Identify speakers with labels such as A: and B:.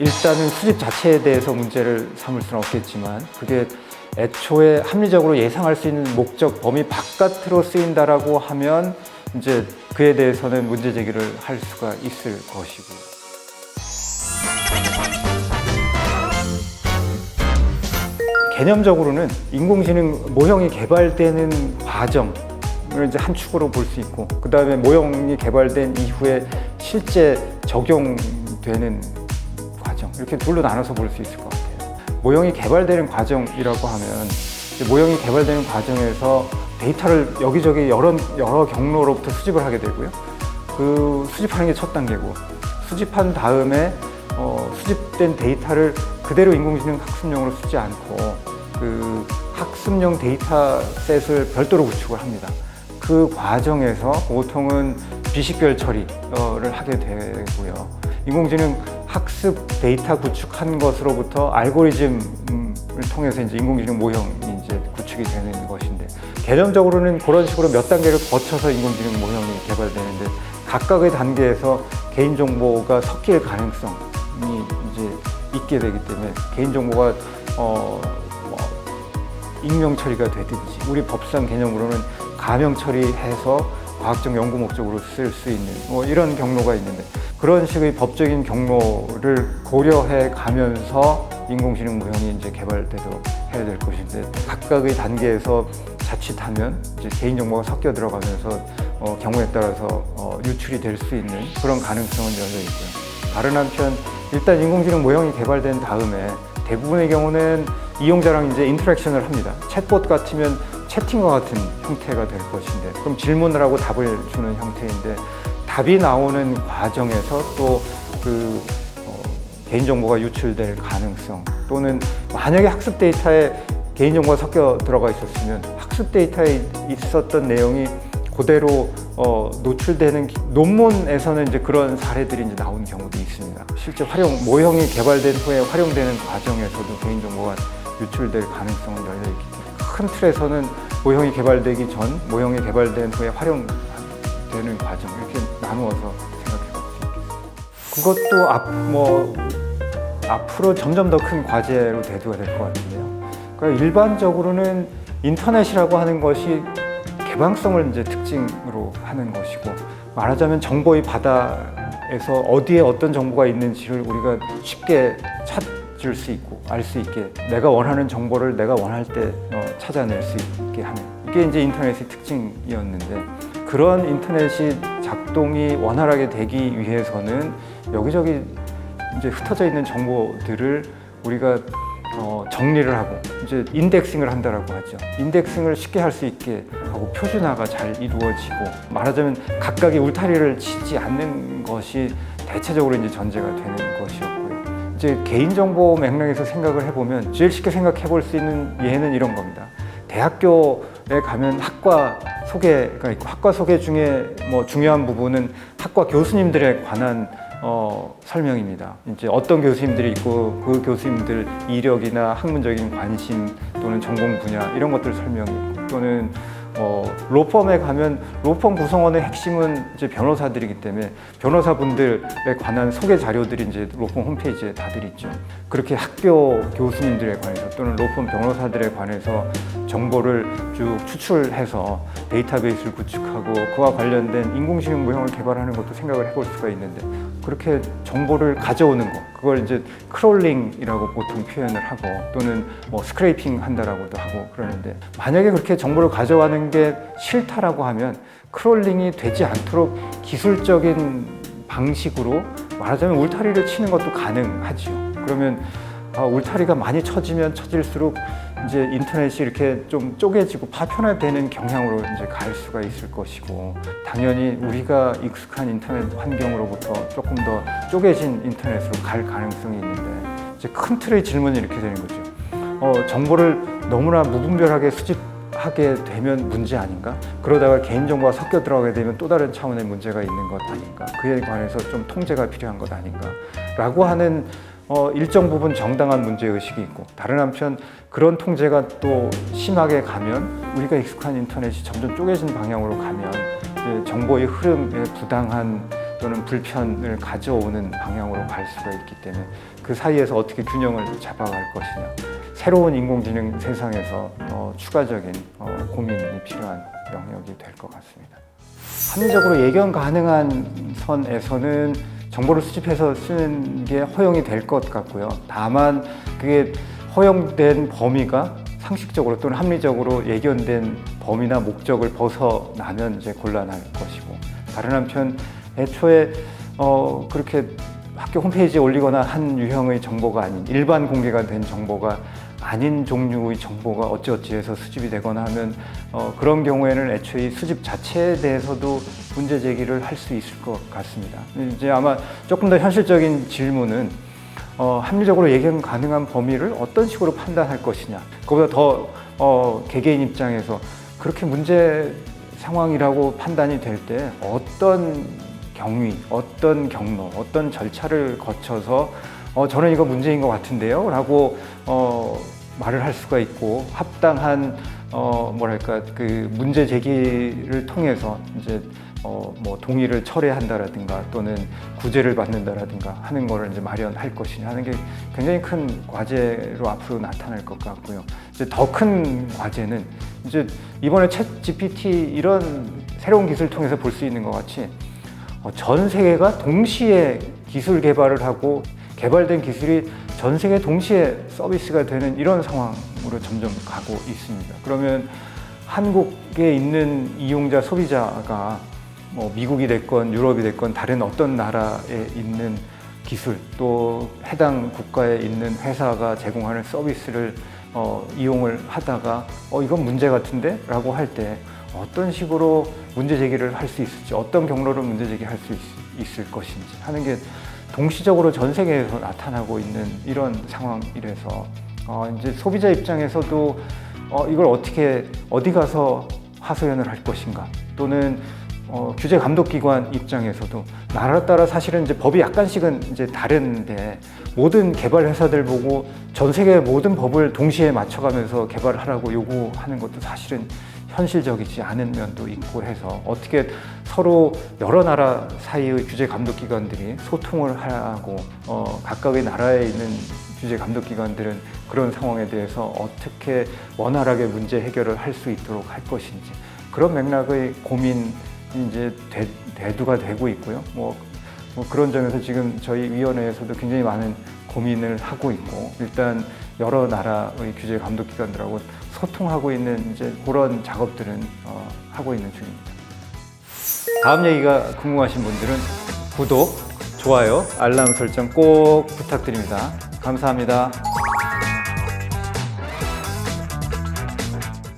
A: 일단은 수집 자체에 대해서 문제를 삼을 수는 없겠지만 그게 애초에 합리적으로 예상할 수 있는 목적 범위 바깥으로 쓰인다라고 하면 이제 그에 대해서는 문제 제기를 할 수가 있을 것이고요. 개념적으로는 인공지능 모형이 개발되는 과정을 이제 한 축으로 볼 수 있고, 그 다음에 모형이 개발된 이후에 실제 적용되는 과정, 이렇게 둘로 나눠서 볼 수 있을 것 같아요. 모형이 개발되는 과정이라고 하면 모형이 개발되는 과정에서 데이터를 여기저기 여러 경로로부터 수집을 하게 되고요. 그 수집하는 게 첫 단계고, 수집한 다음에 수집된 데이터를 그대로 인공지능 학습용으로 쓰지 않고 그 학습용 데이터셋을 별도로 구축을 합니다. 그 과정에서 보통은 비식별 처리를 하게 되고요. 인공지능 학습 데이터 구축한 것으로부터 알고리즘을 통해서 이제 인공지능 모형이 이제 구축이 되는 것인데, 개념적으로는 그런 식으로 몇 단계를 거쳐서 인공지능 모형이 개발되는데, 각각의 단계에서 개인정보가 섞일 가능성이 이제 있게 되기 때문에 개인정보가 익명 처리가 되든지, 우리 법상 개념으로는 가명 처리해서 과학적 연구 목적으로 쓸 수 있는 이런 경로가 있는데, 그런 식의 법적인 경로를 고려해 가면서 인공지능 모형이 이제 개발되도록 해야 될 것인데, 각각의 단계에서 자칫하면 이제 개인정보가 섞여 들어가면서 경우에 따라서 유출이 될 수 있는 그런 가능성은 열려 있고요. 다른 한편 일단 인공지능 모형이 개발된 다음에 대부분의 경우는 이용자랑 이제 인터랙션을 합니다. 챗봇 같으면 채팅과 같은 형태가 될 것인데, 그럼 질문을 하고 답을 주는 형태인데, 답이 나오는 과정에서 또 그 개인정보가 유출될 가능성, 또는 만약에 학습 데이터에 개인정보가 섞여 들어가 있었으면 학습 데이터에 있었던 내용이 그대로 노출되는, 논문에서는 이제 그런 사례들이 이제 나온 경우도 있습니다. 실제 모형이 개발된 후에 활용되는 과정에서도 개인정보가 유출될 가능성은 열려 있기 때문에, 큰 틀에서는 모형이 개발되기 전, 모형이 개발된 후에 활용되는 과정, 이렇게 나누어서 생각해 볼 수 있겠습니다. 그것도 앞으로 점점 더 큰 과제로 대두가 될 것 같은데요. 그러니까 일반적으로는 인터넷이라고 하는 것이 개방성을 이제 특징으로 하는 것이고, 말하자면 정보의 바다에서 어디에 어떤 정보가 있는지를 우리가 쉽게 찾을 수 있고 알 수 있게, 내가 원하는 정보를 내가 원할 때 찾아낼 수 있게 하는, 이게 이제 인터넷의 특징이었는데, 그런 인터넷이 작동이 원활하게 되기 위해서는 여기저기 이제 흩어져 있는 정보들을 우리가 정리를 하고 이제 인덱싱을 한다라고 하죠. 인덱싱을 쉽게 할 수 있게 하고 표준화가 잘 이루어지고, 말하자면 각각의 울타리를 치지 않는 것이 대체적으로 이제 전제가 되는 것이었고요. 이제 개인정보 맥락에서 생각을 해보면 제일 쉽게 생각해 볼 수 있는 예는 이런 겁니다. 대학교에 가면 학과 소개가 있고, 학과 소개 중에 중요한 부분은 학과 교수님들에 관한 설명입니다. 이제 어떤 교수님들이 있고 그 교수님들 이력이나 학문적인 관심 또는 전공 분야, 이런 것들 설명이고, 또는 로펌에 가면 로펌 구성원의 핵심은 이제 변호사들이기 때문에 변호사분들에 관한 소개 자료들이 이제 로펌 홈페이지에 다들 있죠. 그렇게 학교 교수님들에 관해서 또는 로펌 변호사들에 관해서 정보를 쭉 추출해서 데이터베이스를 구축하고 그와 관련된 인공지능 모형을 개발하는 것도 생각을 해볼 수가 있는데, 그렇게 정보를 가져오는 것, 그걸 이제 크롤링이라고 보통 표현을 하고, 또는 스크레이핑 한다라고도 하고 그러는데, 만약에 그렇게 정보를 가져가는 게 싫다라고 하면 크롤링이 되지 않도록 기술적인 방식으로, 말하자면 울타리를 치는 것도 가능하죠. 그러면 울타리가 많이 쳐지면 쳐질수록 이제 인터넷이 이렇게 좀 쪼개지고 파편화되는 경향으로 이제 갈 수가 있을 것이고, 당연히 우리가 익숙한 인터넷 환경으로부터 조금 더 쪼개진 인터넷으로 갈 가능성이 있는데, 이제 큰 틀의 질문이 이렇게 되는 거죠. 정보를 너무나 무분별하게 수집하게 되면 문제 아닌가? 그러다가 개인정보가 섞여 들어가게 되면 또 다른 차원의 문제가 있는 것 아닌가? 그에 관해서 좀 통제가 필요한 것 아닌가? 라고 하는 일정 부분 정당한 문제의식이 있고, 다른 한편 그런 통제가 또 심하게 가면, 우리가 익숙한 인터넷이 점점 쪼개진 방향으로 가면 정보의 흐름에 부당한 또는 불편을 가져오는 방향으로 갈 수가 있기 때문에 그 사이에서 어떻게 균형을 잡아갈 것이냐. 새로운 인공지능 세상에서 추가적인 고민이 필요한 영역이 될 것 같습니다. 합리적으로 예견 가능한 선에서는 정보를 수집해서 쓰는 게 허용이 될 것 같고요. 다만 그게 허용된 범위가 상식적으로 또는 합리적으로 예견된 범위나 목적을 벗어나면 이제 곤란할 것이고, 다른 한편 애초에 그렇게 학교 홈페이지에 올리거나 한 유형의 정보가 아닌 일반 공개가 된 정보가 아닌 종류의 정보가 어찌어찌해서 수집이 되거나 하면 그런 경우에는 애초에 수집 자체에 대해서도 문제 제기를 할 수 있을 것 같습니다. 이제 아마 조금 더 현실적인 질문은 합리적으로 예견 가능한 범위를 어떤 식으로 판단할 것이냐. 그보다 더 개개인 입장에서 그렇게 문제 상황이라고 판단이 될 때 어떤 경위, 어떤 경로, 어떤 절차를 거쳐서 저는 이거 문제인 것 같은데요 라고 말을 할 수가 있고, 합당한 뭐랄까 그 문제 제기를 통해서 이제 뭐 동의를 철회한다라든가 또는 구제를 받는다라든가 하는 거를 이제 마련할 것이냐 하는 게 굉장히 큰 과제로 앞으로 나타날 것 같고요. 이제 더 큰 과제는 이제 이번에 챗 GPT 이런 새로운 기술을 통해서 볼 수 있는 것 같이 전 세계가 동시에 기술 개발을 하고 개발된 기술이 전 세계 동시에 서비스가 되는 이런 상황으로 점점 가고 있습니다. 그러면 한국에 있는 이용자, 소비자가 뭐 미국이 됐건 유럽이 됐건 다른 어떤 나라에 있는 기술, 또 해당 국가에 있는 회사가 제공하는 서비스를 이용을 하다가 이건 문제 같은데? 라고 할 때 어떤 식으로 문제 제기를 할 수 있을지, 어떤 경로로 문제 제기할 수 있을 것인지 하는 게 동시적으로 전 세계에서 나타나고 있는 이런 상황이라서 이제 소비자 입장에서도 이걸 어떻게 어디 가서 하소연을 할 것인가, 또는 규제 감독 기관 입장에서도 나라 따라 사실은 이제 법이 약간씩은 이제 다른데 모든 개발 회사들 보고 전 세계 모든 법을 동시에 맞춰가면서 개발하라고 요구하는 것도 사실은 현실적이지 않은 면도 있고 해서 어떻게 서로 여러 나라 사이의 규제 감독 기관들이 소통을 하고 각각의 나라에 있는 규제 감독 기관들은 그런 상황에 대해서 어떻게 원활하게 문제 해결을 할 수 있도록 할 것인지, 그런 맥락의 고민이 이제 대두가 되고 있고요. 뭐 그런 점에서 지금 저희 위원회에서도 굉장히 많은 고민을 하고 있고, 일단 여러 나라의 규제 감독 기관들하고 소통하고 있는 이제 그런 작업들은 하고 있는 중입니다. 다음 얘기가 궁금하신 분들은 구독, 좋아요, 알람 설정 꼭 부탁드립니다. 감사합니다.